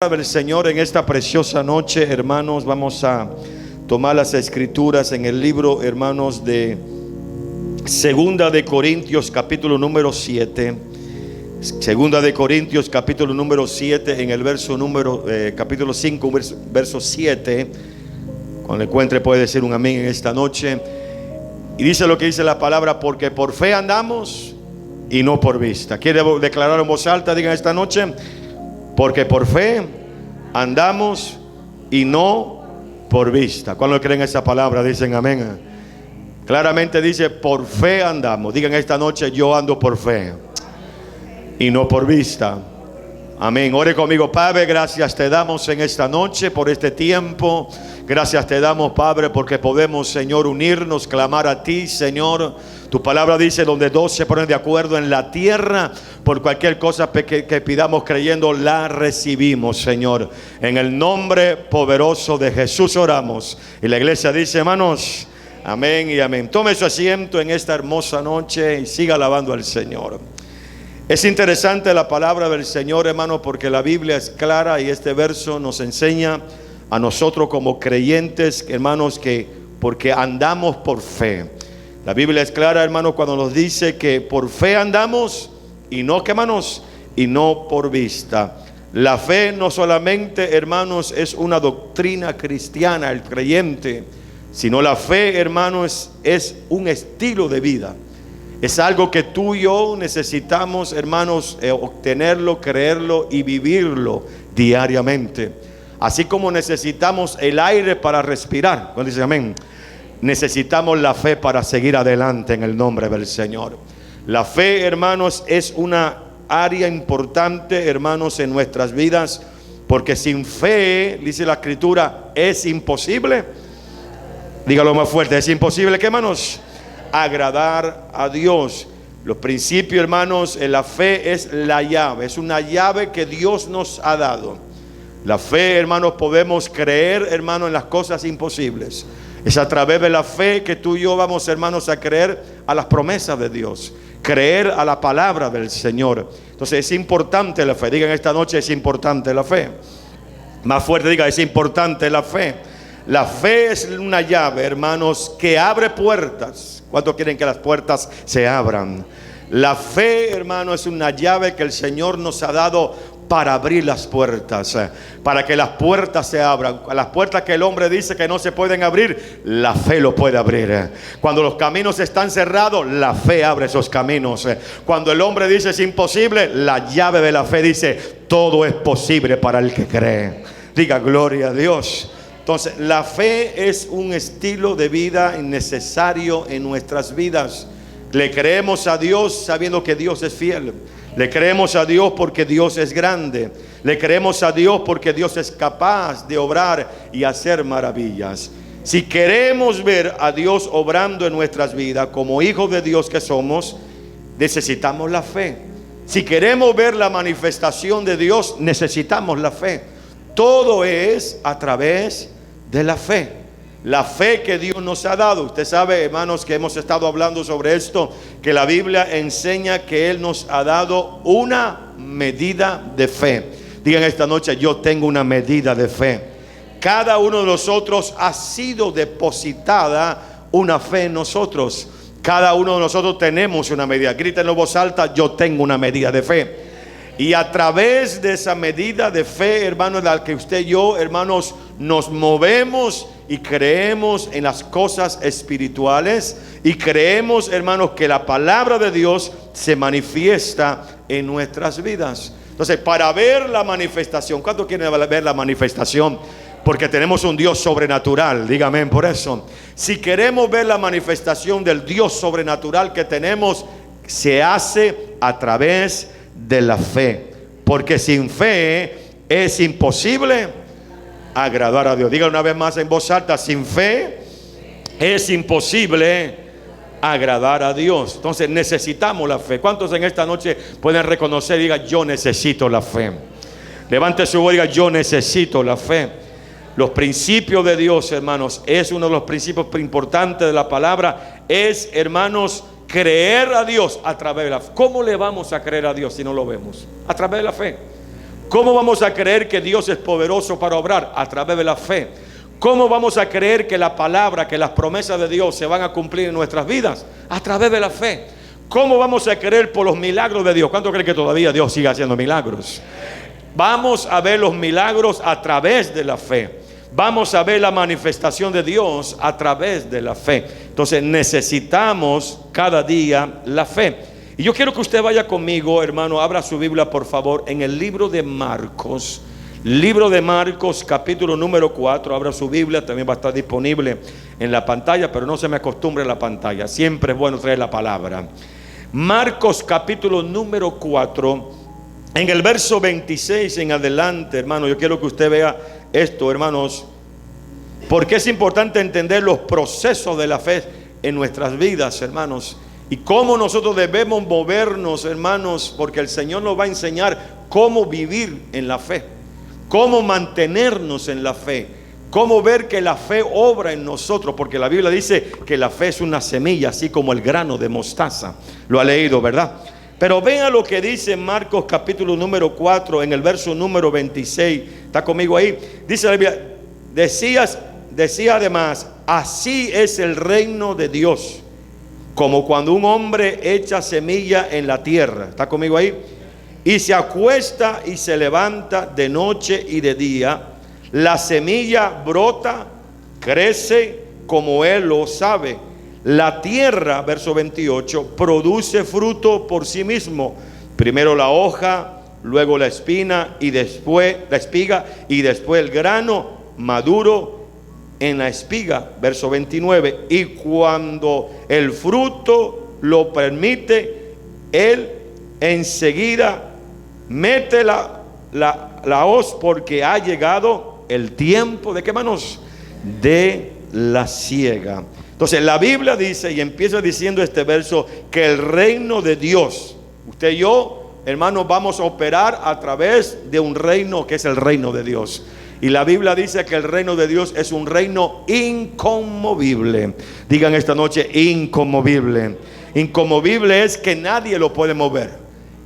Del Señor en esta preciosa noche, hermanos, vamos a tomar las escrituras en el libro, hermanos, de Segunda de Corintios, capítulo número 7. Segunda de Corintios, capítulo número 7, en el verso número, capítulo 5, verso 7. Cuando encuentre puede decir un amén en esta noche. Y dice lo que dice la palabra: porque por fe andamos y no por vista. ¿Quiere declarar en voz alta? Digan esta noche: porque por fe andamos y no por vista. ¿Cuándo creen esa palabra? Dicen amén. Claramente dice: por fe andamos. Digan esta noche: yo ando por fe y no por vista. Amén. Ore conmigo. Padre, gracias te damos en esta noche por este tiempo. Gracias te damos, Padre, porque podemos, Señor, unirnos, clamar a ti, Señor. Tu palabra dice: donde dos se ponen de acuerdo en la tierra, por cualquier cosa que pidamos creyendo, la recibimos, Señor. En el nombre poderoso de Jesús oramos. Y la iglesia dice, hermanos, amén y amén. Tome su asiento en esta hermosa noche y siga alabando al Señor. Es interesante la palabra del Señor, hermano, porque la Biblia es clara y este verso nos enseña a nosotros como creyentes, hermanos, que porque andamos por fe. La Biblia es clara, hermanos, cuando nos dice que por fe andamos y no, ¿qué, hermanos? Y no por vista. La fe no solamente, hermanos, es una doctrina cristiana, el creyente, sino la fe, hermanos, es un estilo de vida. Es algo que tú y yo necesitamos, hermanos, obtenerlo, creerlo y vivirlo diariamente. Así como necesitamos el aire para respirar, cuando dice amén, necesitamos la fe para seguir adelante en el nombre del Señor. La fe, hermanos, es una área importante, hermanos, en nuestras vidas, porque sin fe, dice la Escritura, es imposible. Dígalo más fuerte: es imposible, ¿qué, hermanos? Agradar a Dios. Los principios, hermanos, en la fe es la llave, es una llave que Dios nos ha dado. La fe, hermanos, podemos creer, hermanos, en las cosas imposibles. Es a través de la fe que tú y yo vamos, hermanos, a creer a las promesas de Dios, creer a la palabra del Señor. Entonces es importante la fe. Digan esta noche: es importante la fe. Más fuerte diga: es importante la fe. La fe es una llave, hermanos, que abre puertas. ¿Cuántos quieren que las puertas se abran? La fe, hermano, es una llave que el Señor nos ha dado para abrir las puertas, para que las puertas se abran. Las puertas que el hombre dice que no se pueden abrir, la fe lo puede abrir. Cuando los caminos están cerrados, la fe abre esos caminos. Cuando el hombre dice es imposible, la llave de la fe dice: todo es posible para el que cree. Diga gloria a Dios. Entonces, la fe es un estilo de vida necesario en nuestras vidas. Le creemos a Dios sabiendo que Dios es fiel. Le creemos a Dios porque Dios es grande. Le creemos a Dios porque Dios es capaz de obrar y hacer maravillas. Si queremos ver a Dios obrando en nuestras vidas como hijos de Dios que somos, necesitamos la fe. Si queremos ver la manifestación de Dios, necesitamos la fe. Todo es a través de la fe. La fe que Dios nos ha dado. Usted sabe, hermanos, que hemos estado hablando sobre esto, que la Biblia enseña que Él nos ha dado una medida de fe. Digan esta noche: yo tengo una medida de fe. Cada uno de nosotros ha sido depositada una fe en nosotros. Cada uno de nosotros tenemos una medida. Griten en voz alta: yo tengo una medida de fe. Y a través de esa medida de fe, hermanos, la que usted y yo, hermanos, nos movemos y creemos en las cosas espirituales. Y creemos, hermanos, que la palabra de Dios se manifiesta en nuestras vidas. Entonces, para ver la manifestación, ¿cuántos quieren ver la manifestación? Porque tenemos un Dios sobrenatural. Dígame por eso. Si queremos ver la manifestación del Dios sobrenatural que tenemos, se hace a través de la fe, porque sin fe es imposible agradar a Dios. Diga una vez más en voz alta: sin fe es imposible agradar a Dios. Entonces necesitamos la fe. ¿Cuántos en esta noche pueden reconocer? Diga: yo necesito la fe. Levante su voz y diga: yo necesito la fe. Los principios de Dios, hermanos, es uno de los principios importantes de la palabra. Es, hermanos, creer a Dios a través de la fe. ¿Cómo le vamos a creer a Dios si no lo vemos? A través de la fe. ¿Cómo vamos a creer que Dios es poderoso para obrar? A través de la fe. ¿Cómo vamos a creer que la palabra, que las promesas de Dios se van a cumplir en nuestras vidas? A través de la fe. ¿Cómo vamos a creer por los milagros de Dios? ¿Cuánto creen que todavía Dios sigue haciendo milagros? Vamos a ver los milagros a través de la fe. Vamos a ver la manifestación de Dios a través de la fe. Entonces necesitamos cada día la fe. Y yo quiero que usted vaya conmigo, hermano, abra su Biblia por favor en el libro de Marcos. Libro de Marcos, capítulo número 4. Abra su Biblia, también va a estar disponible en la pantalla, pero no se me acostumbre a la pantalla. Siempre es bueno traer la palabra. Marcos, capítulo número 4, en el verso 26 en adelante, hermano. Yo quiero que usted vea esto, hermanos, porque es importante entender los procesos de la fe en nuestras vidas, hermanos, y cómo nosotros debemos movernos, hermanos, porque el Señor nos va a enseñar cómo vivir en la fe, cómo mantenernos en la fe, cómo ver que la fe obra en nosotros, porque la Biblia dice que la fe es una semilla, así como el grano de mostaza. Lo ha leído, ¿verdad? Pero vean lo que dice Marcos capítulo número 4 en el verso número 26. ¿Está conmigo ahí? Dice la Biblia, decía además, así es el reino de Dios, como cuando un hombre echa semilla en la tierra. ¿Está conmigo ahí? Y se acuesta y se levanta de noche y de día. La semilla brota, crece como él lo sabe. La tierra, verso 28, produce fruto por sí mismo. Primero la hoja, luego la espina y después la espiga y después el grano maduro en la espiga. Verso 29. Y cuando el fruto lo permite, él enseguida mete la hoz, porque ha llegado el tiempo ¿de qué, manos? De la siega. Entonces la Biblia dice, y empieza diciendo este verso, que el reino de Dios, usted y yo, hermanos, vamos a operar a través de un reino que es el reino de Dios. Y la Biblia dice que el reino de Dios es un reino inconmovible. Digan esta noche, inconmovible. Inconmovible es que nadie lo puede mover,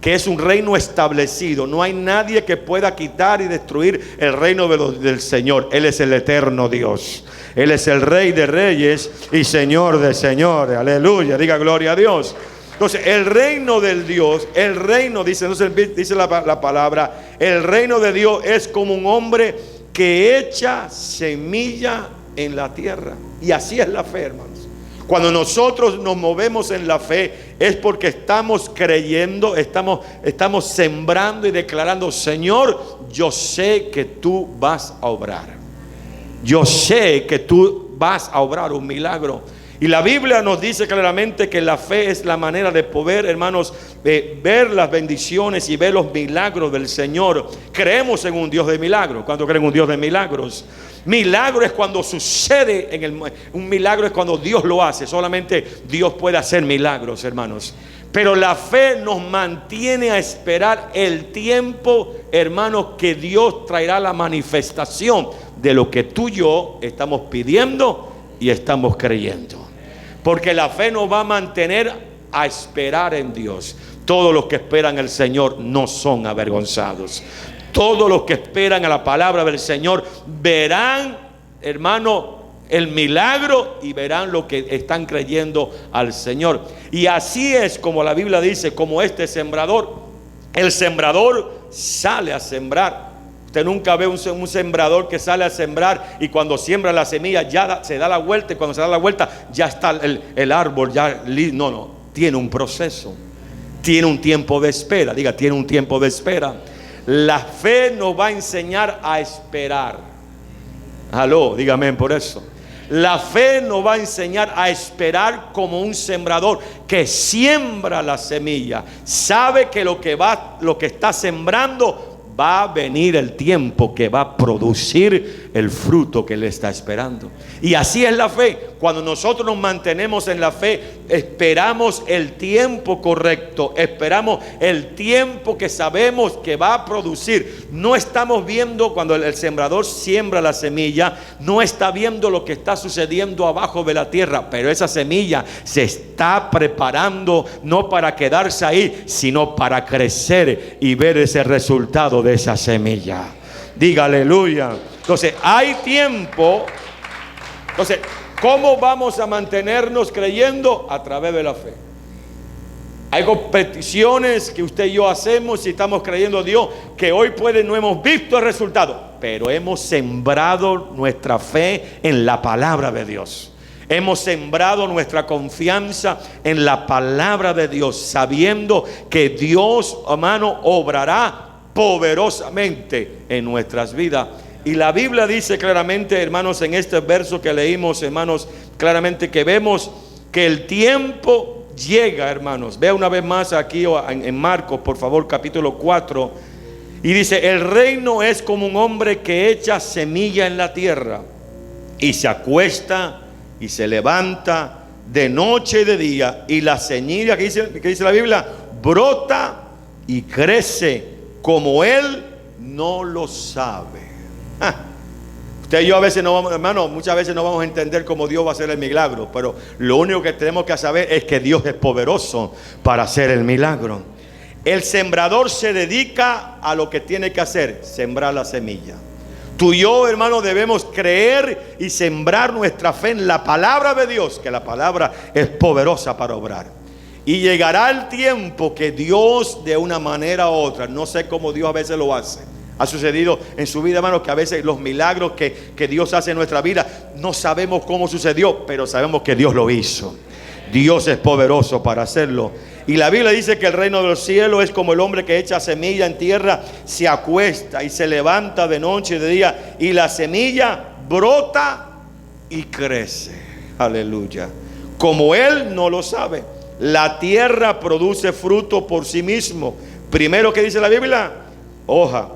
que es un reino establecido. No hay nadie que pueda quitar y destruir el reino del Señor. Él es el eterno Dios. Él es el Rey de reyes y Señor de señores. Aleluya, diga gloria a Dios. Entonces el reino del Dios, el reino, dice la palabra, el reino de Dios es como un hombre que echa semilla en la tierra. Y así es la fe, hermanos. Cuando nosotros nos movemos en la fe es porque estamos creyendo, estamos sembrando y declarando, Señor, yo sé que tú vas a obrar. Yo sé que tú vas a obrar un milagro. Y la Biblia nos dice claramente que la fe es la manera de poder, hermanos, ver las bendiciones y ver los milagros del Señor. Creemos en un Dios de milagros. ¿Cuántos creen en un Dios de milagros? Milagro es cuando sucede un milagro es cuando Dios lo hace. Solamente Dios puede hacer milagros, hermanos. Pero la fe nos mantiene a esperar el tiempo, hermanos, que Dios traerá la manifestación de lo que tú y yo estamos pidiendo y estamos creyendo. Porque la fe nos va a mantener a esperar en Dios. Todos los que esperan al Señor no son avergonzados. Todos los que esperan a la palabra del Señor verán, hermano, el milagro y verán lo que están creyendo al Señor. Y así es como la Biblia dice, como este sembrador, el sembrador sale a sembrar. Usted nunca ve un sembrador que sale a sembrar y cuando siembra la semilla ya se da la vuelta, y cuando se da la vuelta ya está el árbol ya. No, tiene un proceso, tiene un tiempo de espera. Diga, tiene un tiempo de espera. La fe nos va a enseñar a esperar. Aló, dígame por eso. La fe nos va a enseñar a esperar como un sembrador que siembra la semilla. Sabe que lo que está sembrando va a venir el tiempo que va a producir el fruto que le está esperando. Y así es la fe. Cuando nosotros nos mantenemos en la fe, esperamos el tiempo correcto, esperamos el tiempo que sabemos que va a producir. No estamos viendo, cuando el sembrador siembra la semilla, no está viendo lo que está sucediendo abajo de la tierra, pero esa semilla se está preparando no para quedarse ahí, sino para crecer y ver ese resultado cuidado de esa semilla. Diga aleluya. Entonces, hay tiempo. Entonces, ¿cómo vamos a mantenernos creyendo? A través de la fe. Hay peticiones que usted y yo hacemos y estamos creyendo a Dios, que hoy no hemos visto el resultado, pero hemos sembrado nuestra fe en la palabra de Dios. Hemos sembrado nuestra confianza en la palabra de Dios, sabiendo que Dios, hermano, obrará poderosamente en nuestras vidas. Y la Biblia dice claramente, hermanos, en este verso que leímos, hermanos, claramente que vemos que el tiempo llega, hermanos. Vea una vez más aquí en Marcos, por favor, capítulo 4. Y dice: el reino es como un hombre que echa semilla en la tierra y se acuesta y se levanta de noche y de día, y la semilla que dice la Biblia brota y crece como él no lo sabe. Usted y yo a veces no vamos, hermano, muchas veces no vamos a entender cómo Dios va a hacer el milagro, pero lo único que tenemos que saber es que Dios es poderoso para hacer el milagro. El sembrador se dedica a lo que tiene que hacer: sembrar la semilla. Tú y yo, hermano, debemos creer y sembrar nuestra fe en la palabra de Dios, que la palabra es poderosa para obrar. Y llegará el tiempo que Dios, de una manera u otra, no sé cómo Dios a veces lo hace. Ha sucedido en su vida, hermano, que a veces los milagros que Dios hace en nuestra vida, no sabemos cómo sucedió, pero sabemos que Dios lo hizo. Dios es poderoso para hacerlo. Y la Biblia dice que el reino de los cielos es como el hombre que echa semilla en tierra, se acuesta y se levanta de noche y de día, y la semilla brota y crece. Aleluya. Como él no lo sabe. La tierra produce fruto por sí mismo. Primero, ¿qué dice la Biblia? Hoja.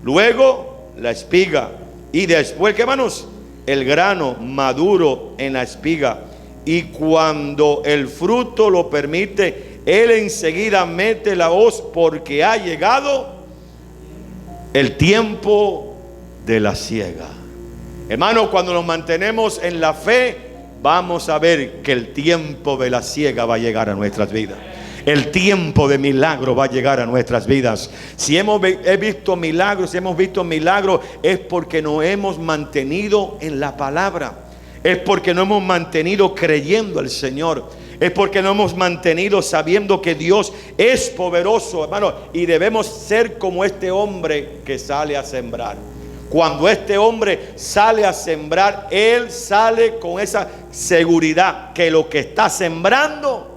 Luego la espiga. Y después, ¿qué, hermanos? El grano maduro en la espiga. Y cuando el fruto lo permite, él enseguida mete la hoz, porque ha llegado el tiempo de la siega. Hermano, cuando nos mantenemos en la fe, vamos a ver que el tiempo de la siega va a llegar a nuestras vidas. El tiempo de milagro va a llegar a nuestras vidas. Si hemos visto milagros, es porque nos hemos mantenido en la palabra. Es porque nos hemos mantenido creyendo al Señor. Es porque nos hemos mantenido sabiendo que Dios es poderoso, hermano. Y debemos ser como este hombre que sale a sembrar. Cuando este hombre sale a sembrar, él sale con esa seguridad que lo que está sembrando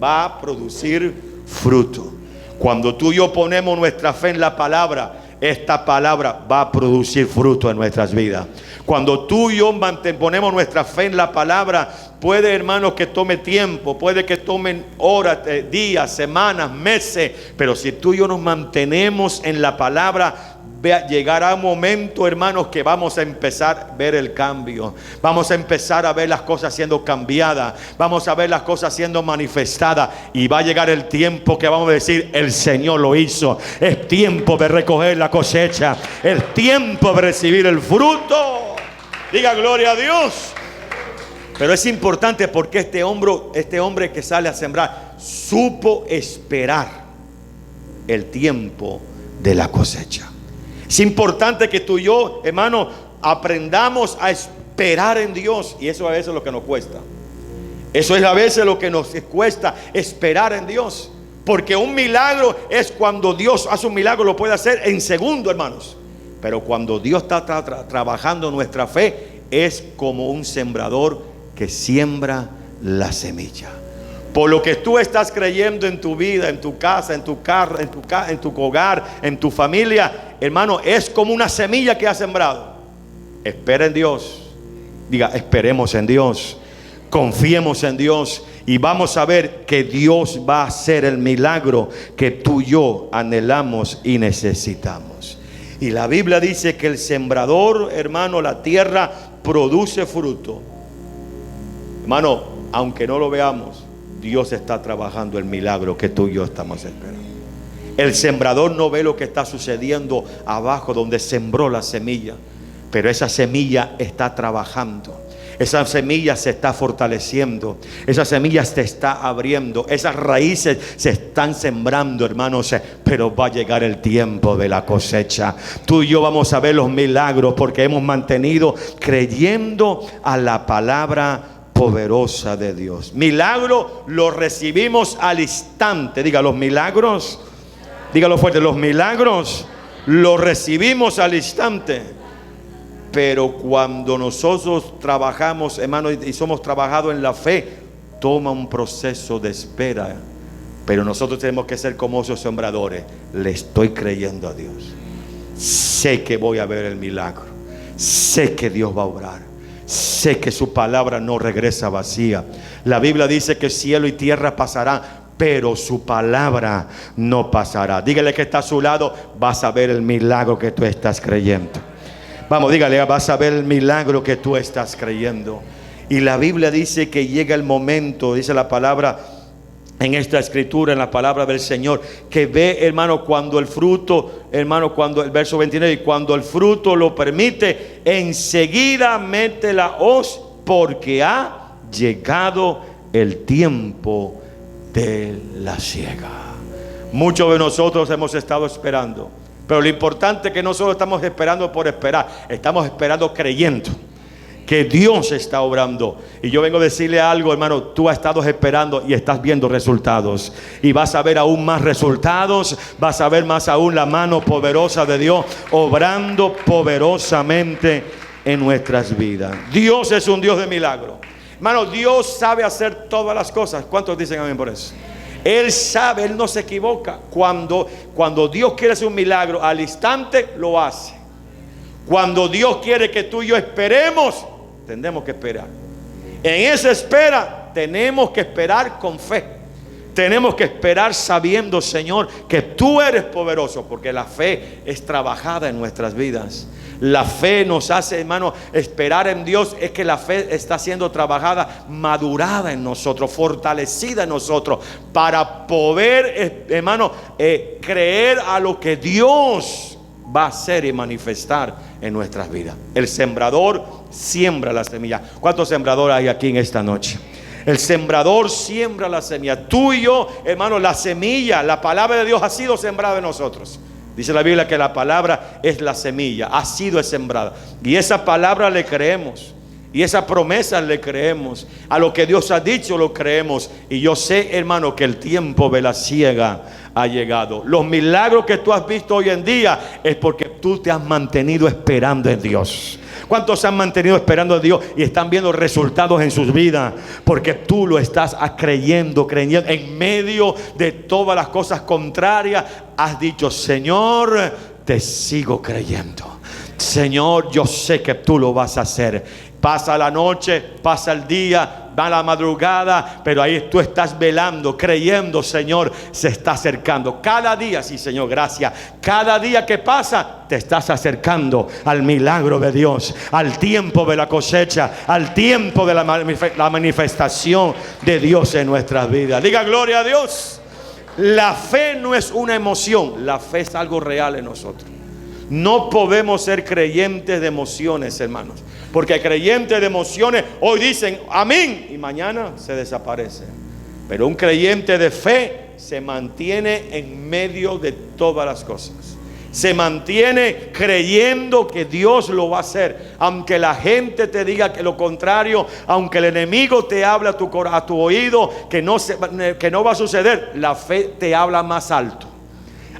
va a producir fruto. Cuando tú y yo ponemos nuestra fe en la palabra, esta palabra va a producir fruto en nuestras vidas. Cuando tú y yo ponemos nuestra fe en la palabra, puede, hermanos, que tome tiempo, puede que tomen horas, días, semanas, meses, pero si tú y yo nos mantenemos en la palabra, llegará un momento, hermanos, que vamos a empezar a ver el cambio. Vamos a empezar a ver las cosas siendo cambiadas. Vamos a ver las cosas siendo manifestadas. Y va a llegar el tiempo que vamos a decir: el Señor lo hizo. Es tiempo de recoger la cosecha. Es tiempo de recibir el fruto. Diga gloria a Dios. Pero es importante porque este hombre que sale a sembrar supo esperar el tiempo de la cosecha. Es importante que tú y yo, hermano, aprendamos a esperar en Dios. Y eso a veces es lo que nos cuesta. Eso es a veces lo que nos cuesta, esperar en Dios. Porque un milagro es cuando Dios hace un milagro, lo puede hacer en segundo, hermanos. Pero cuando Dios está trabajando nuestra fe, es como un sembrador que siembra la semilla. Por lo que tú estás creyendo en tu vida, en tu casa, en tu carro, en tu hogar, en tu familia, hermano, es como una semilla que has sembrado. Espera en Dios. Diga, esperemos en Dios. Confiemos en Dios. Y vamos a ver que Dios va a hacer el milagro que tú y yo anhelamos y necesitamos. Y la Biblia dice que el sembrador, hermano, la tierra produce fruto. Hermano, aunque no lo veamos, Dios está trabajando el milagro que tú y yo estamos esperando. El sembrador no ve lo que está sucediendo abajo donde sembró la semilla, pero esa semilla está trabajando. Esa semilla se está fortaleciendo, esa semilla se está abriendo, esas raíces se están sembrando, hermanos, pero va a llegar el tiempo de la cosecha. Tú y yo vamos a ver los milagros porque hemos mantenido creyendo a la palabra poderosa de Dios. Milagro lo recibimos al instante. Diga, los milagros, dígalo fuerte, los milagros lo recibimos al instante. Pero cuando nosotros trabajamos, hermano, y somos trabajados en la fe, toma un proceso de espera. Pero nosotros tenemos que ser como esos sembradores. Le estoy creyendo a Dios. Sé que voy a ver el milagro. Sé que Dios va a obrar. Sé que su palabra no regresa vacía. La Biblia dice que cielo y tierra pasarán, pero su palabra no pasará. Dígale que está a su lado, vas a ver el milagro que tú estás creyendo. Vamos, dígale, vas a ver el milagro que tú estás creyendo. Y la Biblia dice que llega el momento, dice la palabra en esta escritura, en la palabra del Señor, que ve, hermano, cuando el fruto, hermano, cuando el verso 29, y cuando el fruto lo permite, enseguida mete la hoz, porque ha llegado el tiempo de la siega. Muchos de nosotros hemos estado esperando, pero lo importante es que no solo estamos esperando por esperar, estamos esperando creyendo que Dios está obrando. Y yo vengo a decirle algo, hermano, tú has estado esperando y estás viendo resultados, y vas a ver aún más resultados, vas a ver más aún la mano poderosa de Dios obrando poderosamente en nuestras vidas. Dios es un Dios de milagro, hermano. Dios sabe hacer todas las cosas. ¿Cuántos dicen amén por eso? Él sabe, Él no se equivoca. Cuando Dios quiere hacer un milagro, al instante lo hace. Cuando Dios quiere que tú y yo esperemos, tenemos que esperar. En esa espera tenemos que esperar con fe. Tenemos que esperar sabiendo, Señor, que tú eres poderoso, porque la fe es trabajada en nuestras vidas. La fe nos hace, hermano, esperar en Dios. Es que la fe está siendo trabajada, madurada en nosotros, fortalecida en nosotros, para poder, hermano, creer a lo que Dios va a hacer y manifestar en nuestras vidas. El sembrador siembra la semilla. ¿Cuántos sembradores hay aquí en esta noche? El sembrador siembra la semilla. Tú y yo, hermano, la semilla, la palabra de Dios ha sido sembrada en nosotros. Dice la Biblia que la palabra es la semilla, ha sido sembrada. Y esa palabra le creemos. Y esa promesa le creemos. A lo que Dios ha dicho lo creemos. Y yo sé, hermano, que el tiempo de la siega ha llegado. Los milagros que tú has visto hoy en día es porque tú te has mantenido esperando en Dios. ¿Cuántos se han mantenido esperando en Dios y están viendo resultados en sus vidas? Porque tú lo estás creyendo en medio de todas las cosas contrarias. Has dicho: Señor, te sigo creyendo. Señor, yo sé que tú lo vas a hacer. Pasa la noche, pasa el día, va la madrugada, pero ahí tú estás velando, creyendo: Señor, se está acercando. Cada día, sí, Señor, gracias. Cada día que pasa, te estás acercando al milagro de Dios, al tiempo de la cosecha, al tiempo de la manifestación de Dios en nuestras vidas. Diga gloria a Dios. La fe no es una emoción, la fe es algo real en nosotros. No podemos ser creyentes de emociones, hermanos, porque creyentes de emociones hoy dicen amén y mañana se desaparecen. Pero un creyente de fe se mantiene en medio de todas las cosas. Se mantiene creyendo que Dios lo va a hacer, aunque la gente te diga que lo contrario, aunque el enemigo te habla a tu oído que no va a suceder. La fe te habla más alto.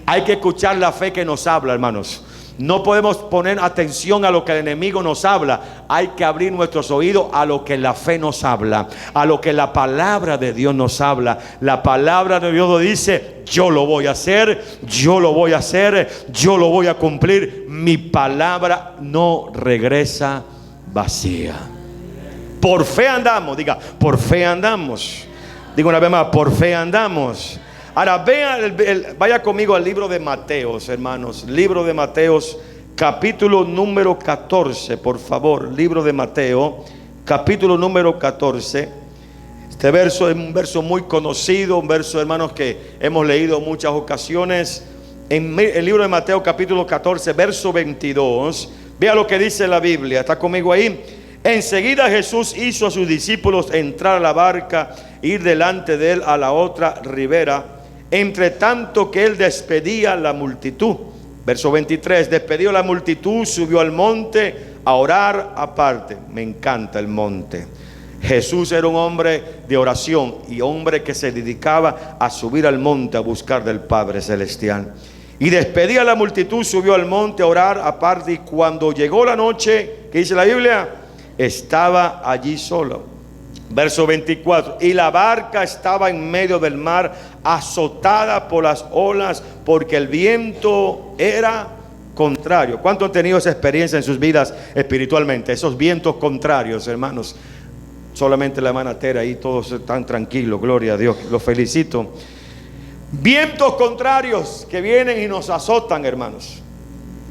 Hay que escuchar la fe que nos habla, hermanos. No podemos poner atención a lo que el enemigo nos habla. Hay que abrir nuestros oídos a lo que la fe nos habla, a lo que la palabra de Dios nos habla. La palabra de Dios dice: yo lo voy a hacer, yo lo voy a hacer, yo lo voy a cumplir. Mi palabra no regresa vacía. Por fe andamos. Diga, por fe andamos. Digo una vez más, por fe andamos. Ahora vaya conmigo al libro de Mateos, hermanos. Libro de Mateos, capítulo número 14, por favor. Libro de Mateo, capítulo número 14. Este verso es un verso muy conocido, un verso, hermanos, que hemos leído en muchas ocasiones. En el libro de Mateo, capítulo 14, verso 22. Vea lo que dice la Biblia. ¿Está conmigo ahí? Enseguida Jesús hizo a sus discípulos entrar a la barca, ir delante de él a la otra ribera, entre tanto que él despedía a la multitud. Verso 23, despedió a la multitud, subió al monte a orar aparte. Me encanta el monte. Jesús era un hombre de oración y hombre que se dedicaba a subir al monte a buscar del Padre Celestial. Y despedía a la multitud, subió al monte a orar aparte, y cuando llegó la noche, ¿qué dice la Biblia? Estaba allí solo. Verso 24, y la barca estaba en medio del mar, azotada por las olas, porque el viento era contrario. ¿Cuántos han tenido esa experiencia en sus vidas espiritualmente? Esos vientos contrarios, hermanos. Solamente la hermana Tera ahí, todos están tranquilos, gloria a Dios, los felicito. Vientos contrarios que vienen y nos azotan, hermanos.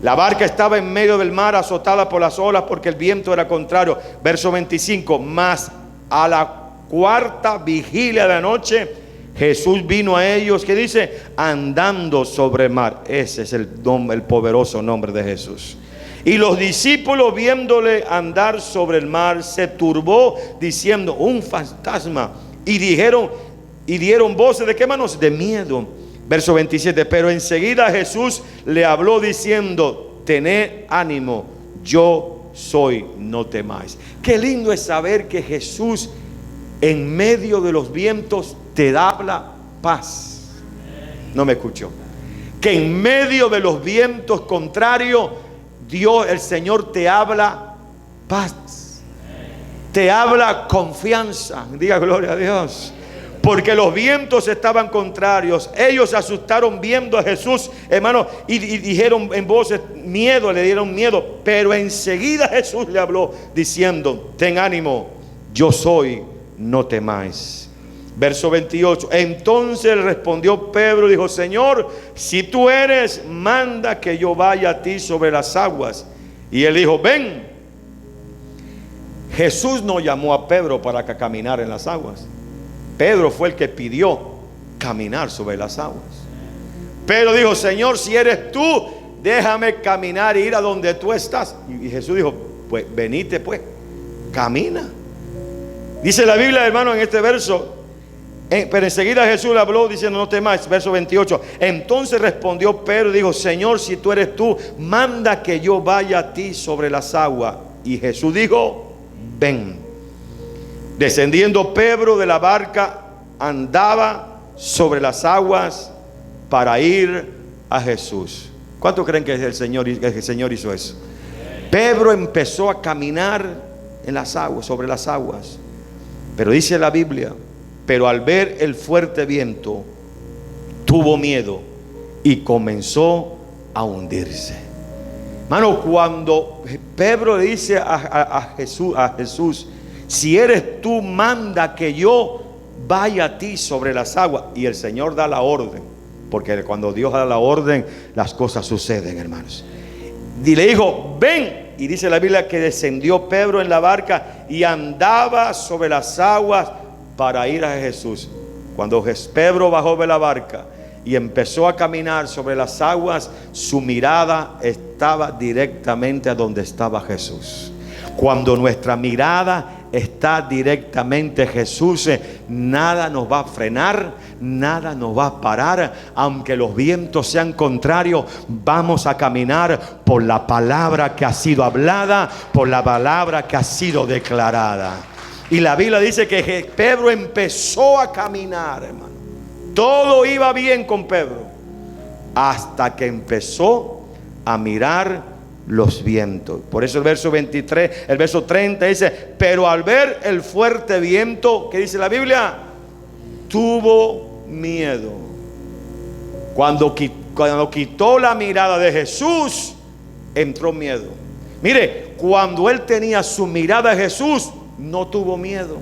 La barca estaba en medio del mar, azotada por las olas, porque el viento era contrario. Verso 25, mas a la cuarta vigilia de la noche, Jesús vino a ellos, ¿qué dice? Andando sobre el mar. Ese es el poderoso nombre de Jesús. Y los discípulos, viéndole andar sobre el mar, se turbó, diciendo: un fantasma. Y dieron voces de qué, manos, de miedo. Verso 27, pero enseguida Jesús le habló diciendo: tened ánimo, yo soy, no temáis. Qué lindo es saber que Jesús en medio de los vientos te habla paz. No me escuchó. Que en medio de los vientos contrarios, Dios, el Señor, te habla paz, te habla confianza. Diga gloria a Dios. Porque los vientos estaban contrarios. Ellos se asustaron viendo a Jesús, hermano, y dijeron en voces miedo, le dieron miedo. Pero enseguida Jesús le habló diciendo: ten ánimo, yo soy, no temáis. Verso 28, entonces respondió Pedro, dijo: Señor, si tú eres, manda que yo vaya a ti sobre las aguas. Y él dijo: ven. Jesús no llamó a Pedro para que caminara en las aguas. Pedro fue el que pidió caminar sobre las aguas. Pedro dijo: Señor, si eres tú, déjame caminar e ir a donde tú estás. Y Jesús dijo: pues venite, pues, camina. Dice la Biblia, hermano, en este verso, pero enseguida Jesús le habló diciendo: no temáis. Verso 28, entonces respondió Pedro y dijo: Señor, si tú eres tú, manda que yo vaya a ti sobre las aguas. Y Jesús dijo: ven. Descendiendo Pedro de la barca, andaba sobre las aguas para ir a Jesús. ¿Cuántos creen que el Señor hizo eso? Pedro empezó a caminar en las aguas, sobre las aguas. Pero dice la Biblia: pero al ver el fuerte viento, tuvo miedo y comenzó a hundirse. Hermano, cuando Pedro le dice a Jesús: si eres tú, manda que yo vaya a ti sobre las aguas. Y el Señor da la orden, porque cuando Dios da la orden, las cosas suceden, hermanos. Y le dijo: ven. Y dice la Biblia que descendió Pedro en la barca y andaba sobre las aguas para ir a Jesús. Cuando Pedro bajó de la barca y empezó a caminar sobre las aguas, su mirada estaba directamente a donde estaba Jesús. Cuando nuestra mirada está directamente a Jesús, nada nos va a frenar, nada nos va a parar. Aunque los vientos sean contrarios, vamos a caminar por la palabra que ha sido hablada, por la palabra que ha sido declarada. Y la Biblia dice que Pedro empezó a caminar, hermano. Todo iba bien con Pedro, hasta que empezó a mirar los vientos. Por eso el verso 23, el verso 30 dice: pero al ver el fuerte viento, ¿qué dice la Biblia? Tuvo miedo. Cuando quitó la mirada de Jesús, entró miedo. Mire, cuando él tenía su mirada en Jesús, no tuvo miedo.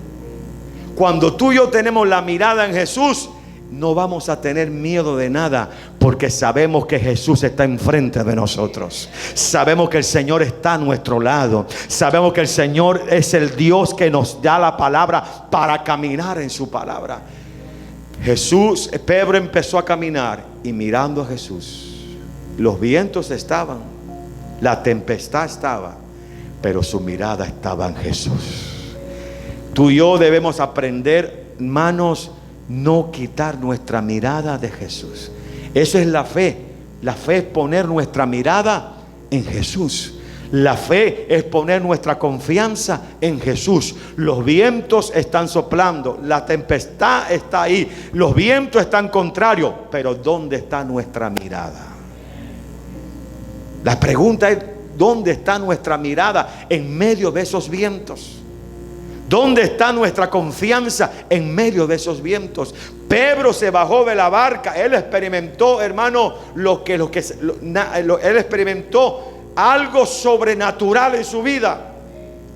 Cuando tú y yo tenemos la mirada en Jesús, no vamos a tener miedo de nada, porque sabemos que Jesús está enfrente de nosotros. Sabemos que el Señor está a nuestro lado. Sabemos que el Señor es el Dios que nos da la palabra para caminar en su palabra. Pedro empezó a caminar y mirando a Jesús. Los vientos estaban, la tempestad estaba, pero su mirada estaba en Jesús. Tú y yo debemos aprender, hermanos, no quitar nuestra mirada de Jesús. Eso es la fe. La fe es poner nuestra mirada en Jesús. La fe es poner nuestra confianza en Jesús. Los vientos están soplando, la tempestad está ahí, los vientos están contrarios, pero ¿dónde está nuestra mirada? La pregunta es, ¿dónde está nuestra mirada en medio de esos vientos? ¿Dónde está nuestra confianza en medio de esos vientos? Pedro se bajó de la barca. Él experimentó, hermano, él experimentó algo sobrenatural en su vida.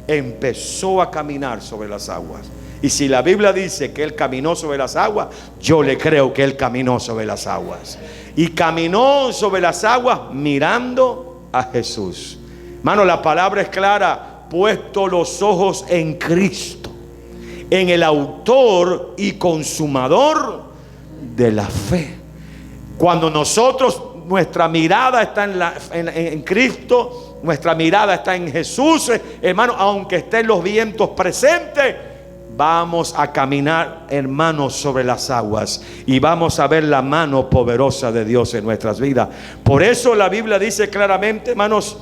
Empezó a caminar sobre las aguas. Y si la Biblia dice que él caminó sobre las aguas, yo le creo que él caminó sobre las aguas. Y caminó sobre las aguas mirando a Jesús. Hermano, la palabra es clara. Puesto los ojos en Cristo, en el autor y consumador de la fe. Cuando nosotros, nuestra mirada está en Cristo, nuestra mirada está en Jesús, hermano, aunque estén los vientos presentes, vamos a caminar, hermanos, sobre las aguas y vamos a ver la mano poderosa de Dios en nuestras vidas. Por eso la Biblia dice claramente, hermanos,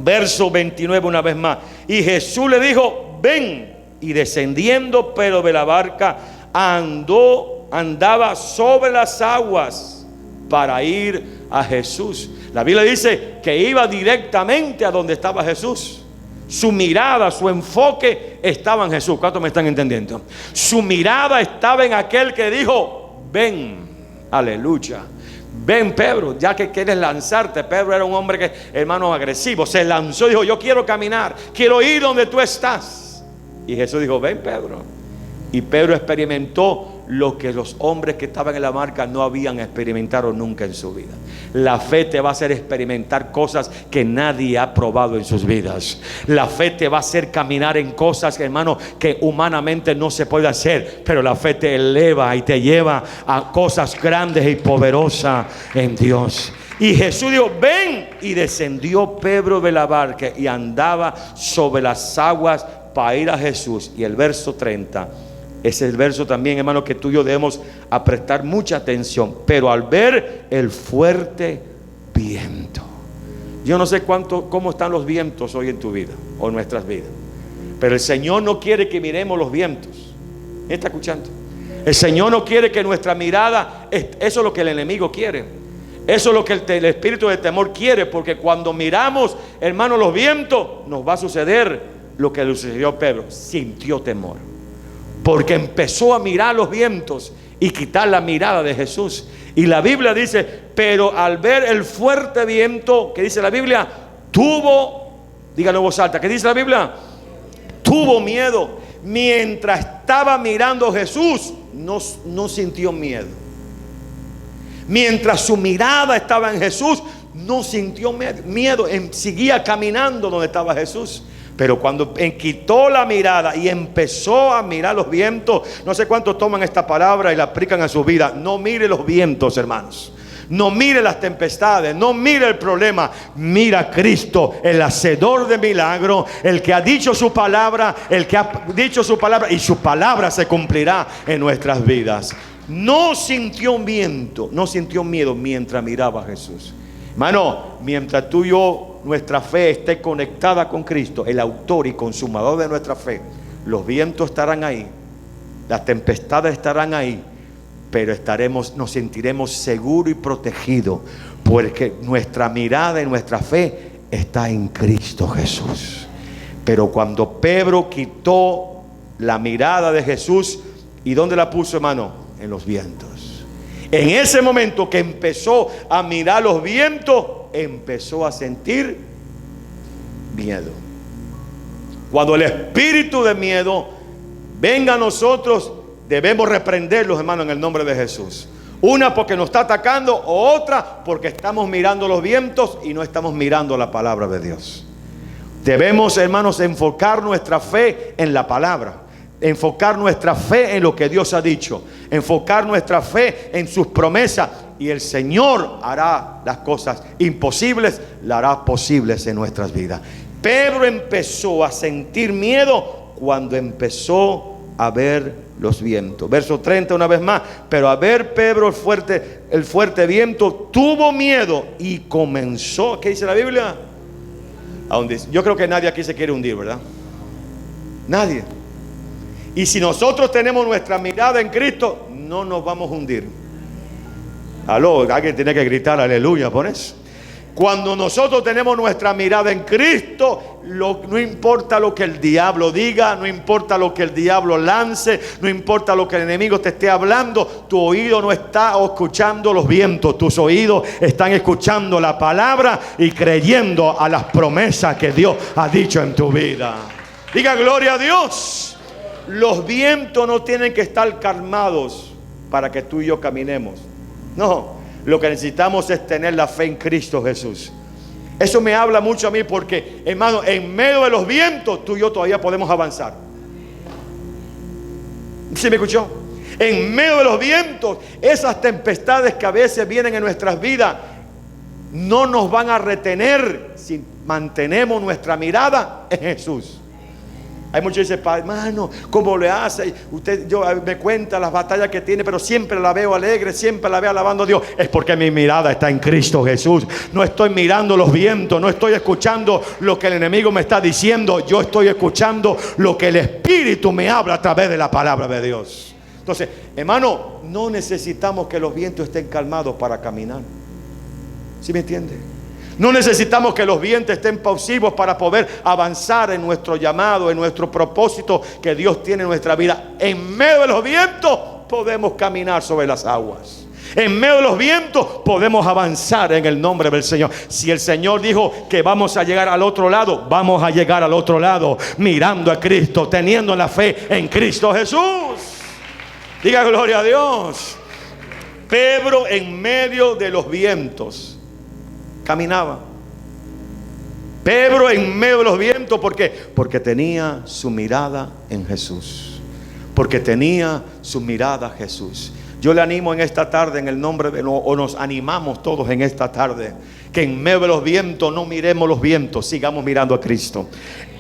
verso 29 una vez más: y Jesús le dijo, ven. Y descendiendo Pedro de la barca, andaba sobre las aguas para ir a Jesús. La Biblia dice que iba directamente a donde estaba Jesús. Su mirada, su enfoque estaba en Jesús. ¿Cuántos me están entendiendo? Su mirada estaba en aquel que dijo, ven. Aleluya. Ven, Pedro, ya que quieres lanzarte. Pedro era un hombre que, hermano, agresivo. Se lanzó y dijo, yo quiero caminar, quiero ir donde tú estás. Y Jesús dijo, ven, Pedro. Y Pedro experimentó lo que los hombres que estaban en la barca no habían experimentado nunca en su vida. La fe te va a hacer experimentar cosas que nadie ha probado en sus vidas. La fe te va a hacer caminar en cosas, hermano, que humanamente no se puede hacer. Pero la fe te eleva y te lleva a cosas grandes y poderosas en Dios. Y Jesús dijo, ven. Y descendió Pedro de la barca y andaba sobre las aguas para ir a Jesús. Y el verso 30, ese es el verso también, hermano, que tú y yo debemos a prestar mucha atención. Pero al ver el fuerte viento. Yo no sé cómo están los vientos hoy en tu vida o en nuestras vidas, pero el Señor no quiere que miremos los vientos. ¿Me está escuchando? El Señor no quiere que nuestra mirada, eso es lo que el enemigo quiere. Eso es lo que el espíritu de temor quiere, porque cuando miramos, hermano, los vientos, nos va a suceder lo que le sucedió a Pedro. Sintió temor, porque empezó a mirar los vientos y quitar la mirada de Jesús. Y la Biblia dice, pero al ver el fuerte viento, ¿qué dice la Biblia? Díganlo en voz alta, ¿qué dice la Biblia? Tuvo miedo. Mientras estaba mirando a Jesús, no sintió miedo. Mientras su mirada estaba en Jesús, no sintió miedo. Seguía caminando donde estaba Jesús. Pero cuando quitó la mirada y empezó a mirar los vientos, no sé cuántos toman esta palabra y la aplican a su vida. No mire los vientos, hermanos. No mire las tempestades, no mire el problema. Mira a Cristo, el hacedor de milagros, el que ha dicho su palabra, y su palabra se cumplirá en nuestras vidas. No sintió viento, no sintió miedo mientras miraba a Jesús. Hermano, mientras tú y yo, nuestra fe esté conectada con Cristo, el autor y consumador de nuestra fe, los vientos estarán ahí, las tempestades estarán ahí, pero nos sentiremos seguros y protegidos, porque nuestra mirada y nuestra fe está en Cristo Jesús. Pero cuando Pedro quitó la mirada de Jesús, ¿y dónde la puso, hermano? En los vientos. En ese momento que empezó a mirar los vientos, empezó a sentir miedo. Cuando el espíritu de miedo venga a nosotros, debemos reprenderlos, hermanos, en el nombre de Jesús. Una porque nos está atacando, o otra porque estamos mirando los vientos y no estamos mirando la palabra de Dios. Debemos, hermanos, enfocar nuestra fe en la palabra, enfocar nuestra fe en lo que Dios ha dicho, enfocar nuestra fe en sus promesas, y el Señor hará las cosas imposibles, las hará posibles en nuestras vidas. Pedro empezó a sentir miedo cuando empezó a ver los vientos. Verso 30 una vez más. Pero a ver Pedro el fuerte viento, tuvo miedo y comenzó. ¿Qué dice la Biblia? A hundirse. Yo creo que nadie aquí se quiere hundir, ¿verdad? Nadie. Y si nosotros tenemos nuestra mirada en Cristo, no nos vamos a hundir. Aló, alguien tiene que gritar aleluya por eso. Cuando nosotros tenemos nuestra mirada en Cristo, no importa lo que el diablo diga, no importa lo que el diablo lance, no importa lo que el enemigo te esté hablando, tu oído no está escuchando los vientos, tus oídos están escuchando la palabra y creyendo a las promesas que Dios ha dicho en tu vida. Diga gloria a Dios. Los vientos no tienen que estar calmados para que tú y yo caminemos. No. Lo que necesitamos es tener la fe en Cristo Jesús. Eso me habla mucho a mí porque, hermano, en medio de los vientos tú y yo todavía podemos avanzar. ¿Sí me escuchó? En medio de los vientos, esas tempestades que a veces vienen en nuestras vidas no nos van a retener si mantenemos nuestra mirada en Jesús. Hay muchos que dicen, hermano, ¿cómo le hace? Yo me cuenta las batallas que tiene, pero siempre la veo alegre, siempre la veo alabando a Dios. Es porque mi mirada está en Cristo Jesús. No estoy mirando los vientos, no estoy escuchando lo que el enemigo me está diciendo. Yo estoy escuchando lo que el Espíritu me habla a través de la palabra de Dios. Entonces, hermano, no necesitamos que los vientos estén calmados para caminar. ¿Sí me entiende? No necesitamos que los vientos estén pausivos para poder avanzar en nuestro llamado, en nuestro propósito que Dios tiene en nuestra vida. En medio de los vientos podemos caminar sobre las aguas. En medio de los vientos podemos avanzar en el nombre del Señor. Si el Señor dijo que vamos a llegar al otro lado, vamos a llegar al otro lado, mirando a Cristo, teniendo la fe en Cristo Jesús. Diga gloria a Dios. Pedro en medio de los vientos caminaba. Pedro en medio de los vientos, ¿por qué? Porque tenía su mirada en Jesús. Porque tenía su mirada en Jesús. Yo le animo en esta tarde, en el nombre de, o nos animamos todos en esta tarde, que en medio de los vientos no miremos los vientos, sigamos mirando a Cristo.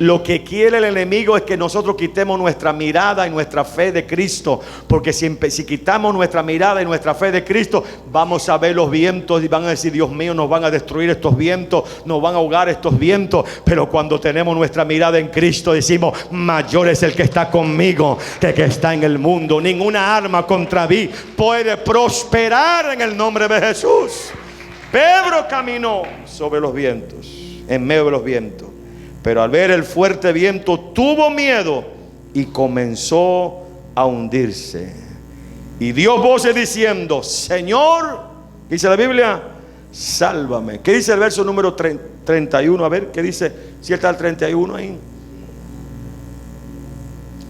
Lo que quiere el enemigo es que nosotros quitemos nuestra mirada y nuestra fe de Cristo, porque si quitamos nuestra mirada y nuestra fe de Cristo, vamos a ver los vientos y van a decir, Dios mío, nos van a destruir estos vientos, nos van a ahogar estos vientos. Pero cuando tenemos nuestra mirada en Cristo, decimos, mayor es el que está conmigo que el que está en el mundo. Ninguna arma contra mí puede prosperar en el nombre de Jesús. Pedro caminó sobre los vientos, en medio de los vientos, pero al ver el fuerte viento tuvo miedo y comenzó a hundirse. Y dio voces diciendo, Señor, dice la Biblia, sálvame. ¿Qué dice el verso número 31? A ver, ¿qué dice? Si está el 31 ahí.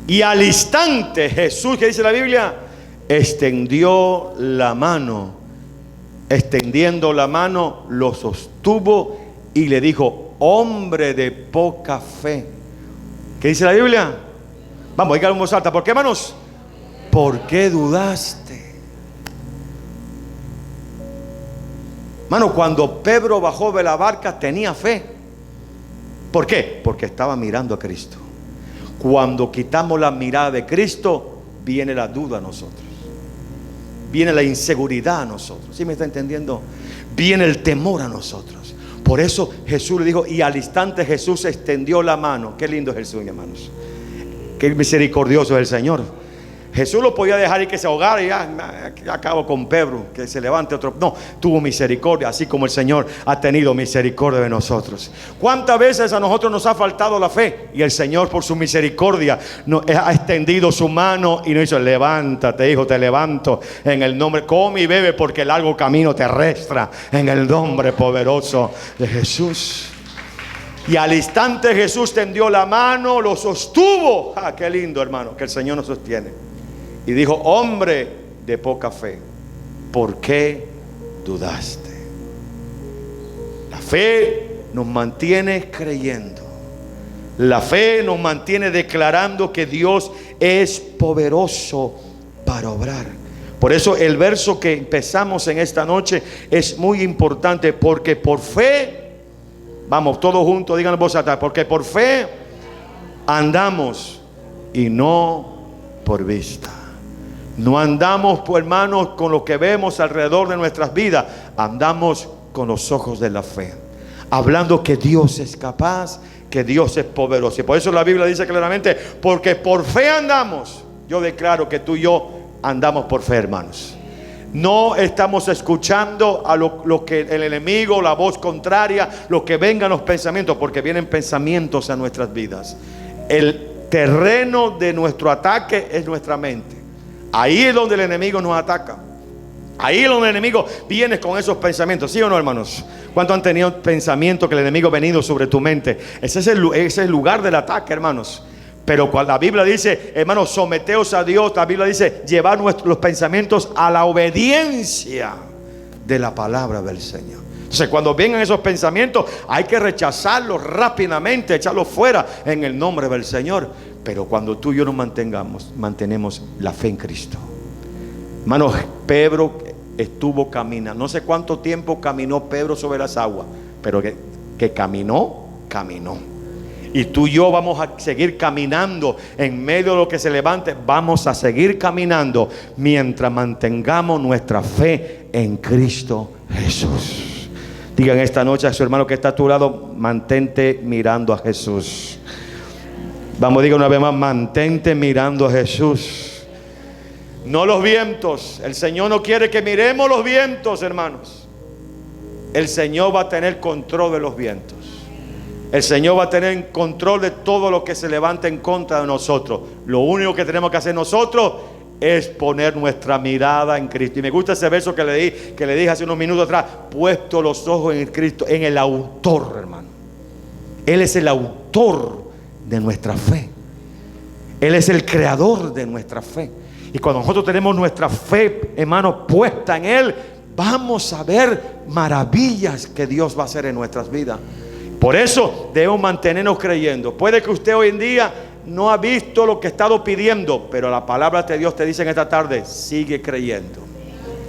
Y al instante Jesús, ¿qué dice la Biblia? Extendió la mano. Extendiendo la mano, lo sostuvo y le dijo, hombre de poca fe. ¿Qué dice la Biblia? Vamos, dígalo en voz alta. ¿Por qué, hermanos? ¿Por qué dudaste? Hermano, cuando Pedro bajó de la barca tenía fe. ¿Por qué? Porque estaba mirando a Cristo. Cuando quitamos la mirada de Cristo, viene la duda a nosotros. Viene la inseguridad a nosotros. ¿Sí me está entendiendo? Viene el temor a nosotros. Por eso Jesús le dijo, y al instante Jesús extendió la mano. Qué lindo es Jesús, hermanos. Qué misericordioso es el Señor. Jesús lo podía dejar y que se ahogara y ya acabo con Pedro, que se levante otro. No, tuvo misericordia, así como el Señor ha tenido misericordia de nosotros. ¿Cuántas veces a nosotros nos ha faltado la fe? Y el Señor, por su misericordia, nos ha extendido su mano y nos dice, levántate, hijo, te levanto en el nombre, come y bebe porque el largo camino te arrastra en el nombre poderoso de Jesús. Y al instante Jesús tendió la mano, lo sostuvo. Qué lindo, hermano, que el Señor nos sostiene. Y dijo, hombre de poca fe, ¿por qué dudaste? La fe nos mantiene creyendo. La fe nos mantiene declarando que Dios es poderoso para obrar. Por eso el verso que empezamos en esta noche es muy importante, porque por fe Vamos, todos juntos, díganlo en voz alta. Porque por fe andamos y no por vista. No andamos, pues, hermanos, con lo que vemos alrededor de nuestras vidas. Andamos con los ojos de la fe, hablando que Dios es capaz, que Dios es poderoso. Y por eso la Biblia dice claramente: porque por fe andamos. Yo declaro que tú y yo andamos por fe, hermanos. No estamos escuchando a lo que el enemigo, la voz contraria, lo que vengan los pensamientos, porque vienen pensamientos a nuestras vidas. El terreno de nuestro ataque es nuestra mente. Ahí es donde el enemigo nos ataca. Ahí es donde el enemigo viene con esos pensamientos. ¿Sí o no, hermanos? ¿Cuántos han tenido pensamientos que el enemigo ha venido sobre tu mente? Ese es el lugar del ataque, hermanos. Pero cuando la Biblia dice, hermanos, someteos a Dios, la Biblia dice, llevar los pensamientos a la obediencia de la palabra del Señor. Entonces, cuando vengan esos pensamientos, hay que rechazarlos rápidamente, echarlos fuera en el nombre del Señor. Pero cuando tú y yo nos mantenemos la fe en Cristo. Hermanos, Pedro estuvo caminando, no sé cuánto tiempo caminó Pedro sobre las aguas, pero que caminó. Y tú y yo vamos a seguir caminando en medio de lo que se levante. Vamos a seguir caminando mientras mantengamos nuestra fe en Cristo Jesús. Digan esta noche a su hermano que está a tu lado: mantente mirando a Jesús. Vamos, diga una vez más: mantente mirando a Jesús. No los vientos. El Señor no quiere que miremos los vientos, hermanos. El Señor va a tener control de los vientos. El Señor va a tener control de todo lo que se levanta en contra de nosotros. Lo único que tenemos que hacer nosotros es poner nuestra mirada en Cristo. Y me gusta ese verso que le dije hace unos minutos atrás: puesto los ojos en Cristo, en el autor, hermano. Él es el autor de nuestra fe. Él es el creador de nuestra fe. Y cuando nosotros tenemos nuestra fe, hermano, puesta en Él, vamos a ver maravillas que Dios va a hacer en nuestras vidas. Por eso debemos mantenernos creyendo. Puede que usted hoy en día no ha visto lo que ha estado pidiendo, pero la palabra de Dios te dice en esta tarde: sigue creyendo.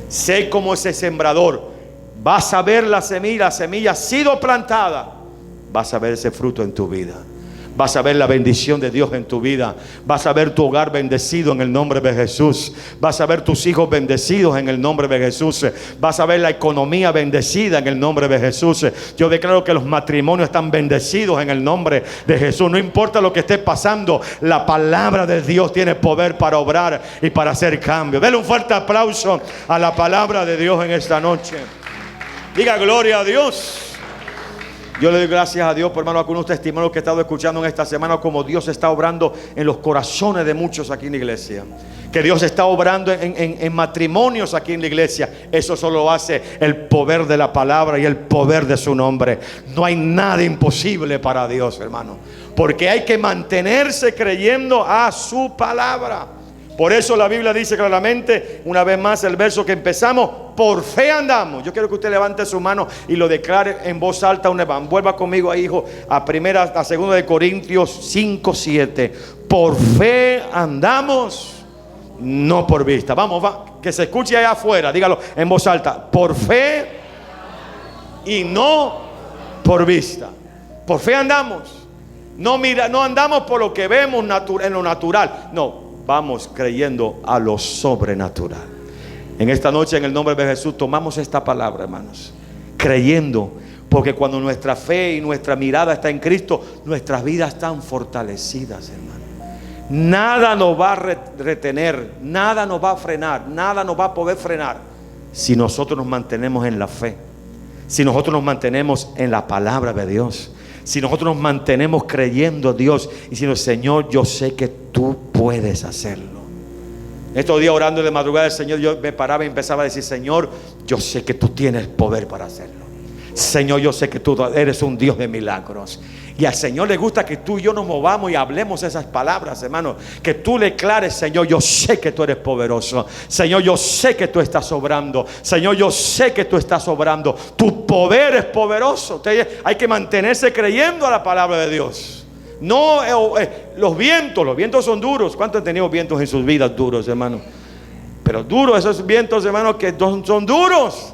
Sé como ese sembrador. Vas a ver la semilla ha sido plantada. Vas a ver ese fruto en tu vida. Vas a ver la bendición de Dios en tu vida. Vas a ver tu hogar bendecido en el nombre de Jesús. Vas a ver tus hijos bendecidos en el nombre de Jesús. Vas a ver la economía bendecida en el nombre de Jesús. Yo declaro que los matrimonios están bendecidos en el nombre de Jesús. No importa lo que esté pasando, la palabra de Dios tiene poder para obrar y para hacer cambio. Denle un fuerte aplauso a la palabra de Dios en esta noche. Diga gloria a Dios. Yo le doy gracias a Dios por, hermano, algunos testimonios que he estado escuchando en esta semana, como Dios está obrando en los corazones de muchos aquí en la iglesia. Que Dios está obrando en matrimonios aquí en la iglesia. Eso solo lo hace el poder de la palabra y el poder de su nombre. No hay nada imposible para Dios, hermano, porque hay que mantenerse creyendo a su palabra. Por eso la Biblia dice claramente, una vez más, el verso que empezamos: por fe andamos. Yo quiero que usted levante su mano y lo declare en voz alta una vez. Vuelva conmigo ahí, hijo, a segunda de Corintios 5:7. Por fe andamos, no por vista. Vamos, que se escuche allá afuera. Dígalo en voz alta: por fe y no por vista. Por fe andamos. No andamos por lo que vemos en lo natural. No. Vamos creyendo a lo sobrenatural. En esta noche, en el nombre de Jesús, tomamos esta palabra, hermanos, creyendo, porque cuando nuestra fe y nuestra mirada está en Cristo, nuestras vidas están fortalecidas, hermano. Nada nos va a retener, nada nos va a frenar, nada nos va a poder frenar si nosotros nos mantenemos en la fe, si nosotros nos mantenemos en la palabra de Dios, si nosotros nos mantenemos creyendo a Dios y diciendo: Señor, yo sé que tú puedes hacerlo. Estos días, orando de madrugada, el Señor, yo me paraba y empezaba a decir: Señor, yo sé que tú tienes poder para hacerlo. Señor, yo sé que tú eres un Dios de milagros. Y al Señor le gusta que tú y yo nos movamos y hablemos esas palabras, hermano. Que tú le declares: Señor, yo sé que tú eres poderoso. Señor, yo sé que tú estás obrando. Señor, yo sé que tú estás obrando. Tu poder es poderoso. Hay que mantenerse creyendo a la palabra de Dios. No, los vientos son duros. ¿Cuántos han tenido vientos en sus vidas duros, hermano? Pero duros esos vientos, hermano, que son duros.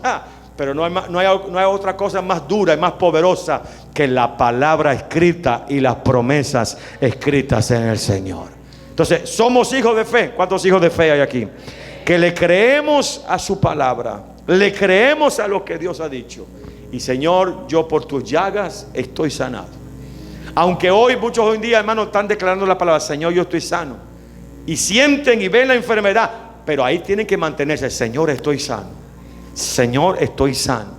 Pero no hay otra cosa más dura y más poderosa que la palabra escrita y las promesas escritas en el Señor. Entonces, somos hijos de fe. ¿Cuántos hijos de fe hay aquí? Que le creemos a su palabra, le creemos a lo que Dios ha dicho. Y Señor, yo por tus llagas estoy sanado. Aunque muchos hoy en día, hermanos, están declarando la palabra, Señor, yo estoy sano, y sienten y ven la enfermedad, pero ahí tienen que mantenerse. Señor, estoy sano. Señor, estoy sano.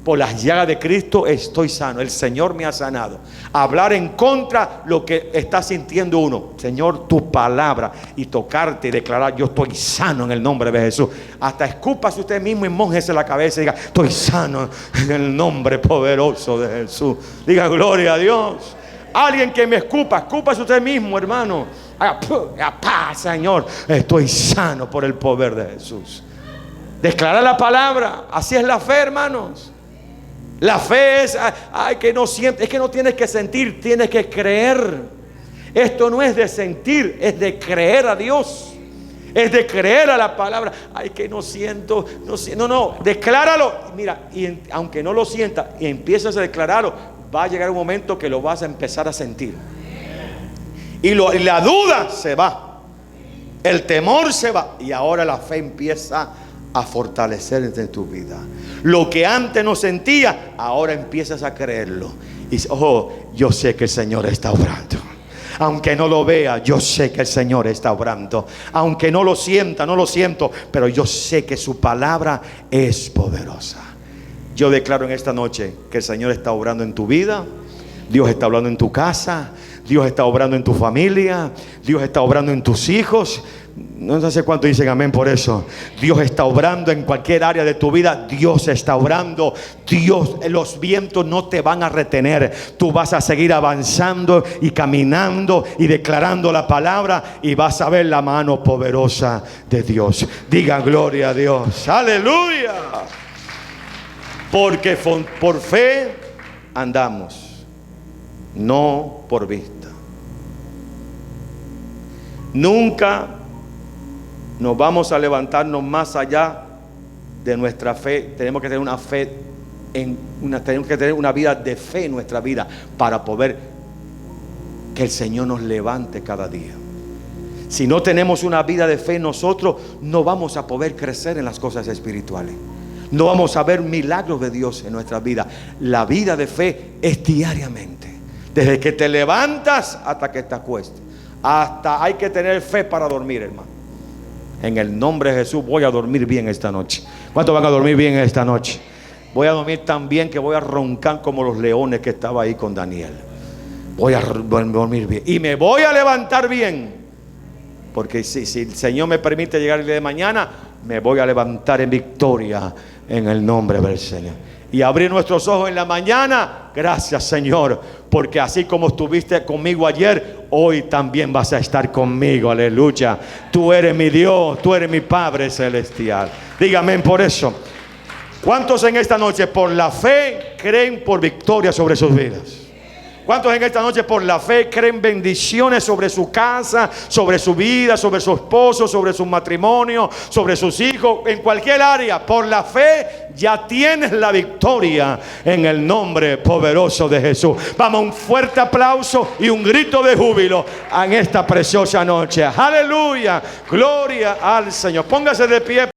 Por las llagas de Cristo estoy sano. El Señor me ha sanado. Hablar en contra lo que está sintiendo uno. Señor, tu palabra. Y tocarte y declarar, yo estoy sano en el nombre de Jesús. Hasta escúpase usted mismo y mójese la cabeza y diga, estoy sano en el nombre poderoso de Jesús. Diga, gloria a Dios. Alguien que me escúpase usted mismo, hermano. Haga, Señor, estoy sano por el poder de Jesús. Declarar la palabra. Así es la fe, hermanos. La fe es, que no sientes, es que no tienes que sentir, tienes que creer. Esto no es de sentir, es de creer a Dios. Es de creer a la palabra. Ay, que no siento, no, decláralo. Mira, aunque no lo sientas y empiezas a declararlo, va a llegar un momento que lo vas a empezar a sentir. Y la duda se va, el temor se va, y ahora la fe empieza a fortalecerse en tu vida. Lo que antes no sentía, ahora empiezas a creerlo. Y dices, yo sé que el Señor está obrando. Aunque no lo vea, yo sé que el Señor está obrando. Aunque no lo sienta, no lo siento, pero yo sé que su palabra es poderosa. Yo declaro en esta noche que el Señor está obrando en tu vida. Dios está obrando en tu casa. Dios está obrando en tu familia. Dios está obrando en tus hijos. No sé cuánto dicen amén por eso. Dios está obrando en cualquier área de tu vida. Dios está obrando. Los vientos no te van a retener. Tú vas a seguir avanzando y caminando y declarando la palabra, y vas a ver la mano poderosa de Dios. Diga gloria a Dios. Aleluya. Porque por fe andamos, no por vista. Nunca nos vamos a levantarnos más allá de nuestra fe. Tenemos que tener una fe tenemos que tener una vida de fe en nuestra vida para poder que el Señor nos levante cada día. Si no tenemos una vida de fe, nosotros no vamos a poder crecer en las cosas espirituales. No vamos a ver milagros de Dios en nuestra vida. La vida de fe es diariamente, desde que te levantas hasta que te acuestes. Hasta hay que tener fe para dormir, hermano. En el nombre de Jesús voy a dormir bien esta noche. ¿Cuántos van a dormir bien esta noche? Voy a dormir tan bien que voy a roncar como los leones que estaba ahí con Daniel. Voy a dormir bien y me voy a levantar bien, porque si el Señor me permite llegar el día de mañana, me voy a levantar en victoria en el nombre del Señor. Y abrir nuestros ojos en la mañana. Gracias, Señor, porque así como estuviste conmigo ayer, hoy también vas a estar conmigo. Aleluya. Tú eres mi Dios, tú eres mi Padre celestial. Dígame por eso. ¿Cuántos en esta noche por la fe creen por victoria sobre sus vidas? ¿Cuántos en esta noche por la fe creen bendiciones sobre su casa, sobre su vida, sobre su esposo, sobre su matrimonio, sobre sus hijos, en cualquier área? Por la fe ya tienes la victoria en el nombre poderoso de Jesús. Vamos, un fuerte aplauso y un grito de júbilo en esta preciosa noche. Aleluya, gloria al Señor. Póngase de pie.